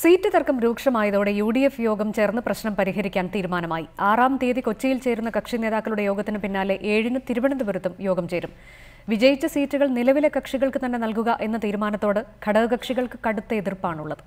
Seat തർക്കം രൂക്ഷമായതോടെ UDF യോഗം ചേർന്ന് പ്രശ്നം പരിഹരിക്കാൻ തീരുമാനമായി. 6-ാം തീയതി കൊച്ചിയിൽ ചേരുന്ന കക്ഷി നേതാക്കളുടെ യോഗത്തിന് പിന്നാലെ 7-ന് തിരുവനന്തപുരത്തും യോഗം ചേരും. വിജയിച്ച സീറ്റുകൾ നിലവിലെ കക്ഷികൾക്ക് തന്നെ നൽകുക എന്ന തീരുമാനത്തോട് ഘടകകക്ഷികൾക്ക് കടുത്ത എതിർപ്പാണുള്ളത്.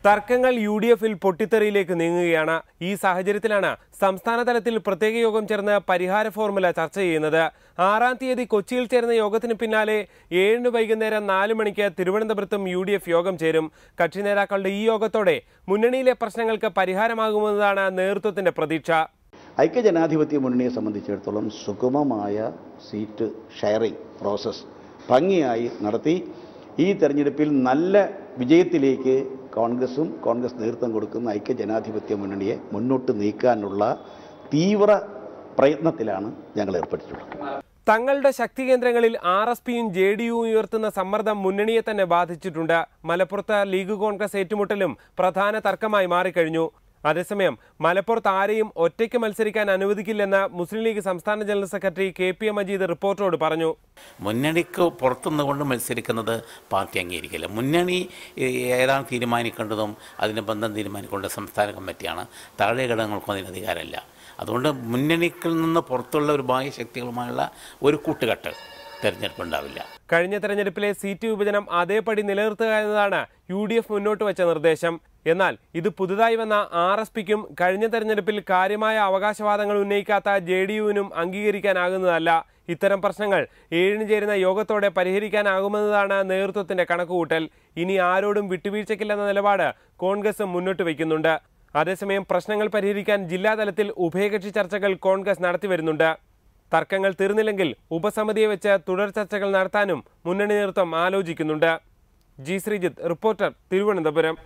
തർക്കങ്ങൾ യുഡിഎഫിൽ പൊട്ടിത്തെറിയിലേക്ക് നീങ്ങുകയാണ്. ഈ സാഹചര്യത്തിലാണ് സംസ്ഥാന തലത്തിൽ പ്രത്യേക യോഗം ചേർന്ന് പരിഹാര ഫോർമുല ചർച്ച ചെയ്യുന്നത്. 6-ാം തീയതി കൊച്ചിയിൽ ചേർന്ന യോഗത്തിന് പിന്നാലെ 7-ന് വൈകുന്നേരം 4 മണിക്ക് തിരുവനന്തപുരത്തും യുഡിഎഫ് യോഗം ചേരും. കക്ഷി നേതാക്കളുടെ ഈ യോഗത്തോടെ മുന്നണിയിലെ പ്രശ്നങ്ങൾക്ക് പരിഹാരമാകുമെന്നതാണ് നേതൃത്വത്തിന്റെ പ്രതീക്ഷ. ഐക്യജനാധിപത്യ മുന്നണിയെ സംബന്ധിച്ചിടത്തോളം സുഗമമായ സീറ്റ് ഷെയറിംഗ് പ്രോസസ്സ് ഭംഗിയായി നടത്തി ഈ തെരഞ്ഞെടുപ്പിൽ നല്ല വിജയത്തിലേക്ക് കോൺഗ്രസ് നേതൃത്വം കൊടുക്കുന്ന ഐക്യജനാധിപത്യ മുന്നണിയെ മുന്നോട്ട് നീക്കാനുള്ള തീവ്ര പ്രയത്നത്തിലാണ് ഞങ്ങൾ ഏർപ്പെട്ടിട്ടുള്ളത്. തങ്ങളുടെ ശക്തി കേന്ദ്രങ്ങളിൽ ആർഎസ്പിയും ജെഡിയുവും ഉയർത്തുന്ന സമ്മർദ്ദം മുന്നണിയെ തന്നെ ബാധിച്ചിട്ടുണ്ട്. മലപ്പുറത്ത് ലീഗ് കോൺഗ്രസ് ഏറ്റുമുട്ടലും പ്രധാന തർക്കമായി മാറിക്കഴിഞ്ഞു. അതേസമയം മലപ്പുറത്ത് ആരെയും ഒറ്റയ്ക്ക് മത്സരിക്കാൻ അനുവദിക്കില്ലെന്ന് മുസ്ലിം ലീഗ് സംസ്ഥാന ജനറൽ സെക്രട്ടറി KPM മജീദ് റിപ്പോർട്ടറോട് പറഞ്ഞു. മുന്നണിക്ക് പുറത്തുനിന്നുകൊണ്ട് മത്സരിക്കുന്നത് പാർട്ടി അംഗീകരിക്കില്ല. മുന്നണി ഏതാണ് തീരുമാനിക്കേണ്ടതും അതിൻ്റെ ബന്ധം തീരുമാനിക്കേണ്ട സംസ്ഥാന കമ്മിറ്റിയാണ്. താഴെ ഘടകങ്ങൾക്കും അതിന് അധികാരമില്ല. അതുകൊണ്ട് മുന്നണിക്കിൽ നിന്ന് പുറത്തുള്ള ഒരു ബാഹ്യ ശക്തികളുമായുള്ള ഒരു കൂട്ടുകെട്ട് തെരഞ്ഞെടുപ്പ് ഉണ്ടാവില്ല. കഴിഞ്ഞ തെരഞ്ഞെടുപ്പിലെ സീറ്റ് വിഭജനം അതേപടി നിലനിർത്തുക എന്നതാണ് UDF മുന്നോട്ട് വെച്ച നിർദ്ദേശം. എന്നാൽ ഇത് പുതുതായി വന്ന ആർഎസ്പിക്കും കഴിഞ്ഞ തെരഞ്ഞെടുപ്പിൽ കാര്യമായ അവകാശവാദങ്ങൾ ഉന്നയിക്കാത്ത JDUവിനും അംഗീകരിക്കാനാകുന്നതല്ല. ഇത്തരം പ്രശ്നങ്ങൾ 7-ന് ചേരുന്ന യോഗത്തോടെ പരിഹരിക്കാനാകുമെന്നതാണ് നേതൃത്വത്തിന്റെ കണക്കുകൂട്ടൽ. ഇനി ആരോടും വിട്ടുവീഴ്ചയ്ക്കില്ലെന്ന നിലപാട് കോൺഗ്രസ് മുന്നോട്ട് വയ്ക്കുന്നുണ്ട്. അതേസമയം പ്രശ്നങ്ങൾ പരിഹരിക്കാൻ ജില്ലാതലത്തിൽ ഉഭയകക്ഷി ചർച്ചകൾ കോൺഗ്രസ് നടത്തിവരുന്നുണ്ട്. തർക്കങ്ങൾ തീർന്നില്ലെങ്കിൽ ഉപസമിതിയെ വെച്ച് തുടർ ചർച്ചകൾ നടത്താനും മുന്നണി നേതൃത്വം ആലോചിക്കുന്നുണ്ട്. G. ശ്രീജിത്ത്, റിപ്പോർട്ടർ, തിരുവനന്തപുരം.